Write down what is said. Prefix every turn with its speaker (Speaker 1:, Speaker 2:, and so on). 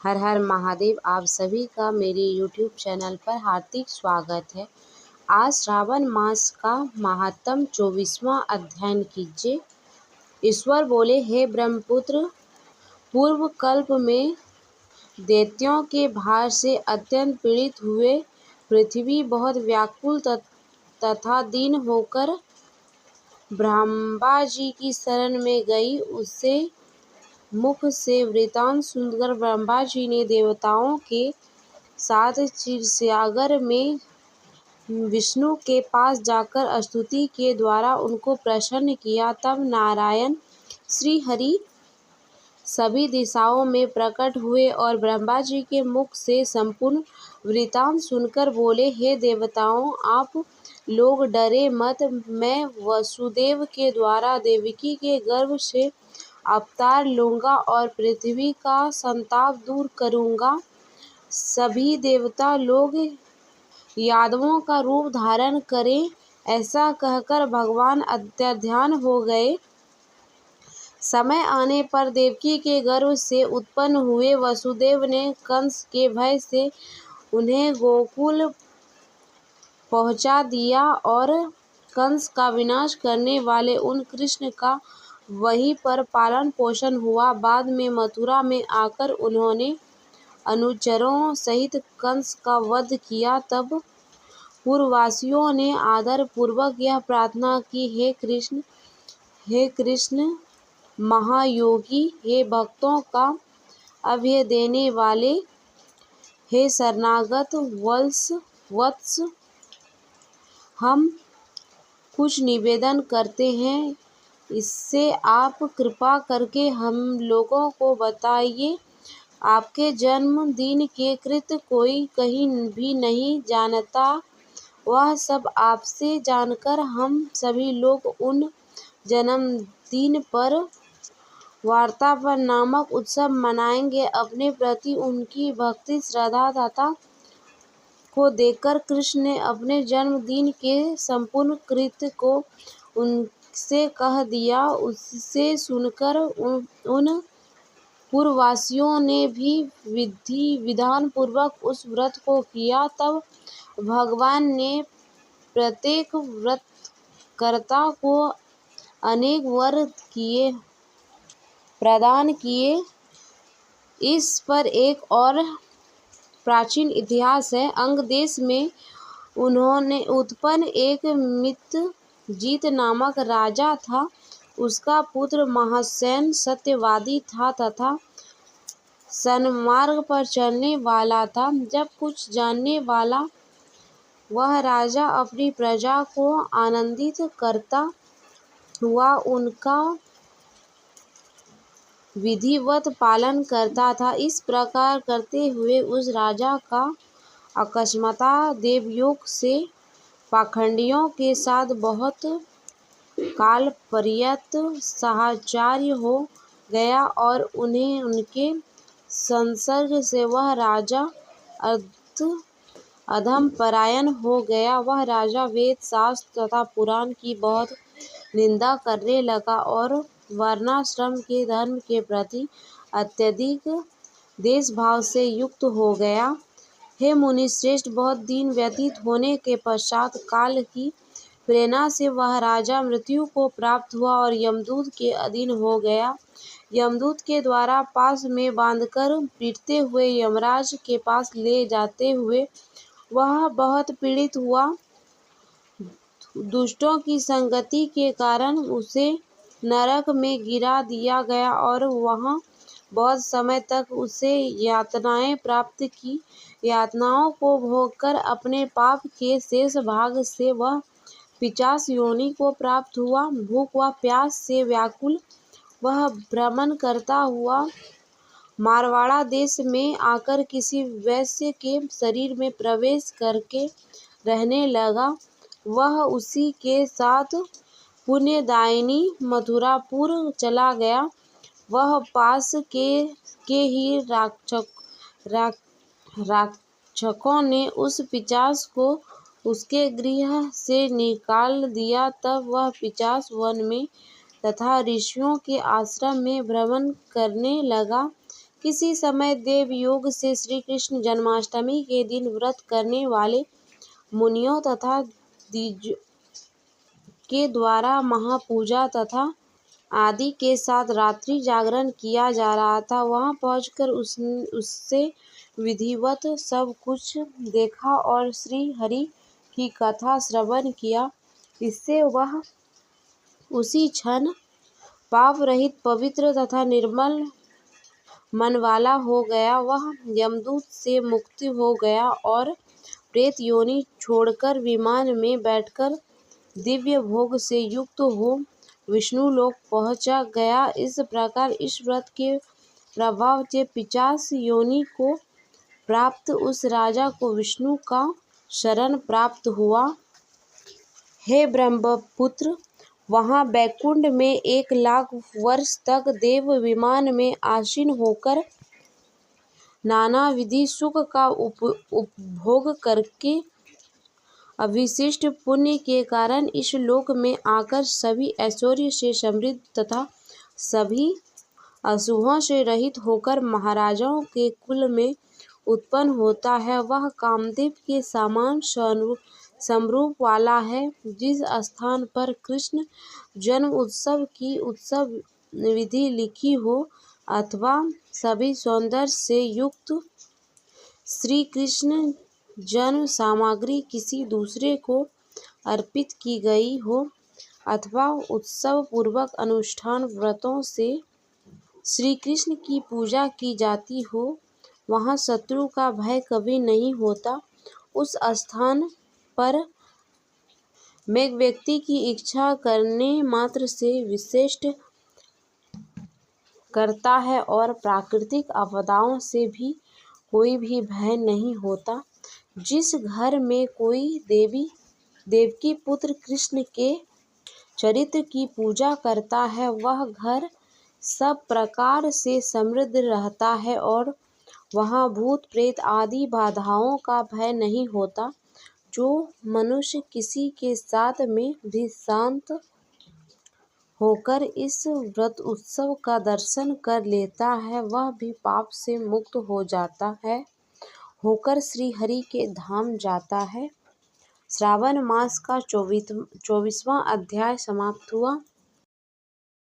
Speaker 1: हर हर महादेव। आप सभी का मेरे YouTube चैनल पर हार्दिक स्वागत है। आज श्रावण मास का महात्म 24वां अध्ययन कीजिए। ईश्वर बोले, हे ब्रह्मपुत्र, पूर्व कल्प में दैत्यों के भार से अत्यंत पीड़ित हुए पृथ्वी बहुत व्याकुल तथा दीन होकर ब्रह्मा जी की शरण में गई। उससे मुख से वृतांत सुनकर ब्रह्मा जी ने देवताओं के साथ क्षीरसागर में विष्णु के पास जाकर स्तुति के द्वारा उनको प्रसन्न किया। तब नारायण श्री हरि सभी दिशाओं में प्रकट हुए और ब्रह्मा जी के मुख से संपूर्ण वृतांत सुनकर बोले, हे देवताओं, आप लोग डरे मत। मैं वसुदेव के द्वारा देवकी के गर्भ से अवतार लूँगा और पृथ्वी का संताप दूर करूँगा। सभी देवता लोग यादवों का रूप धारण करें। ऐसा कहकर भगवान अंतर्ध्यान हो गए। समय आने पर देवकी के गर्भ से उत्पन्न हुए वसुदेव ने कंस के भय से उन्हें गोकुल पहुँचा दिया और कंस का विनाश करने वाले उन कृष्ण का वहीं पर पालन पोषण हुआ। बाद में मथुरा में आकर उन्होंने अनुचरों सहित कंस का वध किया। तब पुरवासियों ने आदर पूर्वक यह प्रार्थना की, हे कृष्ण महायोगी, हे भक्तों का अभय देने वाले, हे शरणागत वत्स, हम कुछ निवेदन करते हैं, इससे आप कृपा करके हम लोगों को बताइए। आपके जन्मदिन के कृत्य कोई कहीं भी नहीं जानता। वह सब आपसे जानकर हम सभी लोग उन जन्मदिन पर वार्तावन नामक उत्सव मनाएंगे। अपने प्रति उनकी भक्ति श्रद्धा तथा को देखकर कृष्ण ने अपने जन्मदिन के संपूर्ण कृत्य को उनसे कह दिया। उससे सुनकर उन पुरवासियों ने भी विधि विधान पूर्वक उस व्रत को किया। तब भगवान ने प्रत्येक व्रतकर्ता को अनेक वर प्रदान किए। इस पर एक और प्राचीन इतिहास है। अंग देश में उन्होंने उत्पन्न एक मित्रजीत नामक राजा था। उसका पुत्र महासेन सत्यवादी था तथा सन्मार्ग पर चलने वाला था। जब कुछ जानने वाला वह राजा अपनी प्रजा को आनंदित करता हुआ उनका विधिवत पालन करता था। इस प्रकार करते हुए उस राजा का अकस्मात देवयोग से पाखंडियों के साथ बहुत काल पर्यंत साहचर्य हो गया और उनके संसर्ग से वह राजा अधम परायण हो गया। वह राजा वेद शास्त्र तथा पुराण की बहुत निंदा करने लगा और वर्णाश्रम के धर्म के प्रति अत्यधिक देशभाव से युक्त हो गया। हे मुनिश्रेष्ठ, बहुत दिन व्यतीत होने के पश्चात काल की प्रेरणा से वह राजा मृत्यु को प्राप्त हुआ और यमदूत के अधीन हो गया। यमदूत के द्वारा पास में बांधकर पीटते हुए यमराज के पास ले जाते हुए वह बहुत पीड़ित हुआ। दुष्टों की संगति के कारण उसे नरक में गिरा दिया गया और वहाँ बहुत समय तक उसे यातनाएं प्राप्त की। यातनाओं को भोगकर अपने पाप के शेष भाग से वह पिशाच योनि को प्राप्त हुआ। भूख व प्यास से व्याकुल वह भ्रमण करता हुआ मारवाड़ा देश में आकर किसी वैश्य के शरीर में प्रवेश करके रहने लगा। वह उसी के साथ पुण्यदायिनी मथुरापुर चला गया। वह पास के ही राक्षकों ने उस पिशाच को उसके गृह से निकाल दिया। तब वह पिशाच वन में तथा ऋषियों के आश्रम में भ्रमण करने लगा। किसी समय देवयोग से श्री कृष्ण जन्माष्टमी के दिन व्रत करने वाले मुनियों तथा द्विजों के द्वारा महापूजा तथा आदि के साथ रात्रि जागरण किया जा रहा था। वहां पहुंचकर उससे विधिवत सब कुछ देखा और श्री हरि की कथा श्रवण किया। इससे वह उसी क्षण पाप रहित, पवित्र तथा निर्मल मन वाला हो गया। वह यमदूत से मुक्त हो गया और प्रेत योनि छोड़कर विमान में बैठकर दिव्य भोग से युक्त हो विष्णु लोक पहुंचा गया। इस प्रकार इस व्रत के प्रभाव से 50 योनि को प्राप्त उस राजा को विष्णु का शरण प्राप्त हुआ। हे ब्रह्मपुत्र, वहां बैकुंठ में 1 लाख वर्ष तक देव विमान में आसीन होकर नाना विधि सुख का उपभोग करके अविशिष्ट पुण्य के कारण इस लोक में आकर सभी ऐश्वर्य से समृद्ध तथा सभी अशुभों से रहित होकर महाराजाओं के कुल में उत्पन्न होता है। वह कामदेव के समान स्वरूप वाला है। जिस स्थान पर कृष्ण जन्म उत्सव की उत्सव विधि लिखी हो अथवा सभी सौंदर्य से युक्त श्री कृष्ण जन्म सामग्री किसी दूसरे को अर्पित की गई हो अथवा उत्सव पूर्वक अनुष्ठान व्रतों से श्री कृष्ण की पूजा की जाती हो, वहाँ शत्रु का भय कभी नहीं होता। उस स्थान पर मेघ व्यक्ति की इच्छा करने मात्र से विशिष्ट करता है और प्राकृतिक आपदाओं से भी कोई भी भय नहीं होता। जिस घर में कोई देवकी पुत्र कृष्ण के चरित्र की पूजा करता है, वह घर सब प्रकार से समृद्ध रहता है और वहाँ भूत प्रेत आदि बाधाओं का भय नहीं होता। जो मनुष्य किसी के साथ में भी शांत होकर इस व्रत उत्सव का दर्शन कर लेता है, वह भी पाप से मुक्त हो जाता है, होकर श्री हरि के धाम जाता है। श्रावण मास का 24वां अध्याय समाप्त हुआ।